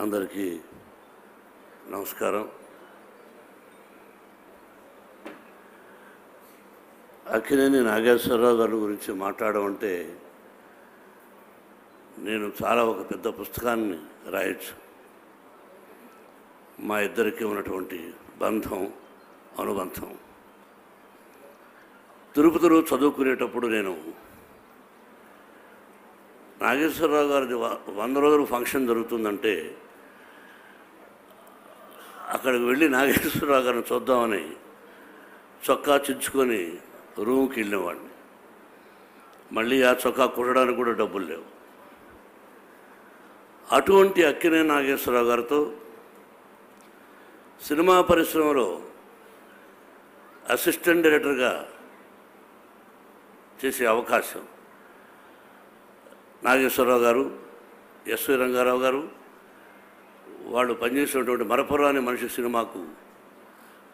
అందరికీ నమస్కారం. అక్కినేని నాగేశ్వరరావు గారి గురించి మాట్లాడమంటే నేను చాలా ఒక పెద్ద పుస్తకాన్ని రాయొచ్చు. మా ఇద్దరికి ఉన్నటువంటి బంధం, అనుబంధం. తిరుపతిలో చదువుకునేటప్పుడు నేను నాగేశ్వరరావు గారిది 100 రోజులు ఫంక్షన్ జరుగుతుందంటే అక్కడికి వెళ్ళి నాగేశ్వరరావు గారిని చూద్దామని చొక్కా చించుకొని రూమ్కి వెళ్ళినవాడిని. మళ్ళీ ఆ చొక్కా కుట్టడానికి కూడా డబ్బులు లేవు. అటువంటి అక్కినేని నాగేశ్వరరావు గారితో సినిమా పరిశ్రమలో అసిస్టెంట్ డైరెక్టర్గా చేసే అవకాశం నాగేశ్వరరావు గారు, ఎస్వి రంగారావు గారు వాళ్ళు పనిచేసినటువంటి మరపురాని మనిషి సినిమాకు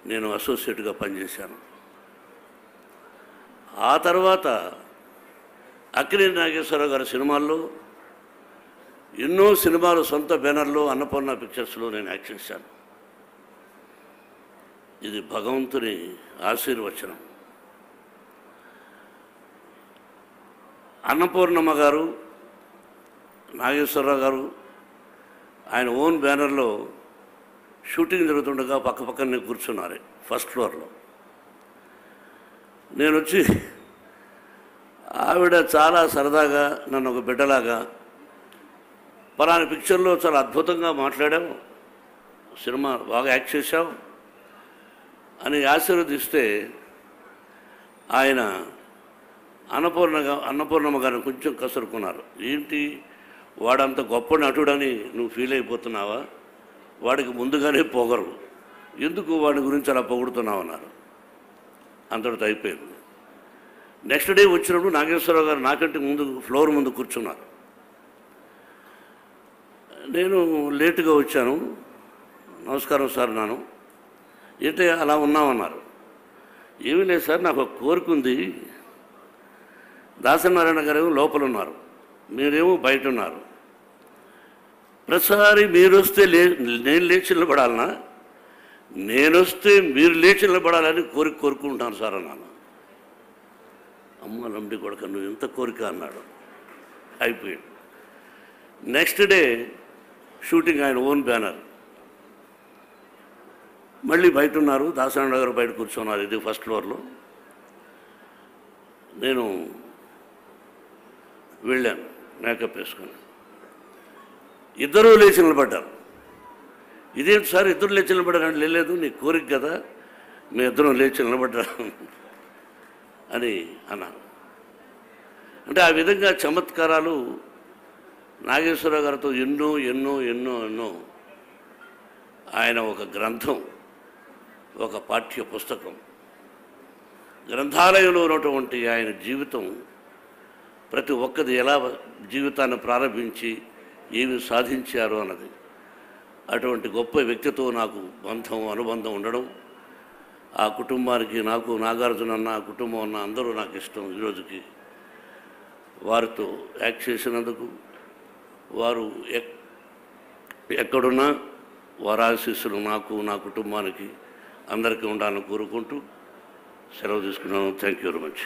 నేను అసోసియేట్గా పనిచేశాను. ఆ తర్వాత అక్కినేని నాగేశ్వరరావు గారి సినిమాల్లో ఎన్నో సినిమాలు సొంత బ్యానర్లో అన్నపూర్ణ పిక్చర్స్లో నేను యాక్ట్ చేశాను. ఇది భగవంతుని ఆశీర్వచనం. అన్నపూర్ణమ్మ గారు, నాగేశ్వరరావు గారు ఆయన ఓన్ బ్యానర్లో షూటింగ్ జరుగుతుండగా పక్కనే కూర్చున్నారు ఫస్ట్ ఫ్లోర్లో. నేను వచ్చి ఆవిడ చాలా సరదాగా నన్ను ఒక బిడ్డలాగా, పలానా పిక్చర్లో చాలా అద్భుతంగా మాట్లాడావు, సినిమా బాగా యాక్ట్ చేశావు అని ఆశీర్వదిస్తే ఆయన అన్నపూర్ణమ్మ గారిని కొంచెం కసురుకున్నారు. ఏంటి వాడంత గొప్ప నటుడని నువ్వు ఫీల్ అయిపోతున్నావా? వాడికి ముందుగానే పొగరు, ఎందుకు వాడి గురించి అలా పొగుడుతున్నావు అన్నారు. అంతటితో అయిపోయింది. నెక్స్ట్ డే వచ్చినప్పుడు నాగేశ్వరరావు గారు నాకంటే ముందు ఫ్లోర్ ముందు కూర్చున్నారు. నేను లేటుగా వచ్చాను. నమస్కారం సార్ నాను. ఏంటి అలా ఉన్నామన్నారు. ఏమీ లేదు సార్, నాకు ఒక కోరిక ఉంది. దాసనారాయణ గారు లోపల ఉన్నారు, మీరేమో బయట ఉన్నారు. ప్రతిసారి మీరు వస్తే నేను లేచి నిలబడాలనా, నేను వస్తే మీరు లేచి నిలబడాలని కోరుకుంటాను సార్ అన్నాను. అమ్మ లంబడి కొడుక, నువ్వు ఎంత కోరిక అన్నాడు. అయిపోయాడు. నెక్స్ట్ డే షూటింగ్, ఆయన ఓన్ బ్యానర్. మళ్ళీ బయట ఉన్నారు, దాసనారాయణ గారు బయట కూర్చున్నారు, ఇది ఫస్ట్ ఫ్లోర్లో. నేను వెళ్ళాను మేకప్ వేసుకొని. ఇద్దరూ లేచి నిలబడ్డారు. ఇదేంటి సార్ ఇద్దరు లేచి నిలబడ్డారు? లేదు, నీ కోరిక కదా, మీ ఇద్దరం లేచి నిలబడ్డారు అని అన్నాను. అంటే ఆ విధంగా చమత్కారాలు నాగేశ్వరరావు గారితో ఎన్నో ఎన్నో ఎన్నో ఎన్నో. ఆయన ఒక గ్రంథం, ఒక పాఠ్య పుస్తకం. గ్రంథాలయంలో ఉన్నటువంటి ఆయన జీవితం, ప్రతి ఒక్కది ఎలా జీవితాన్ని ప్రారంభించి ఏమి సాధించారు అన్నది. అటువంటి గొప్ప వ్యక్తితో నాకు బంధం, అనుబంధం ఉండడం, ఆ కుటుంబానికి, నాకు, నాగార్జున అన్న, ఆ కుటుంబం అన్న అందరూ నాకు ఇష్టం. ఈరోజుకి వారితో యాక్ట్ చేసినందుకు, వారు ఎక్కడున్నా వారి ఆశీస్సులు నాకు, నా కుటుంబానికి, అందరికీ ఉండాలని కోరుకుంటూ సెలవు తీసుకున్నాను. Thank you very much.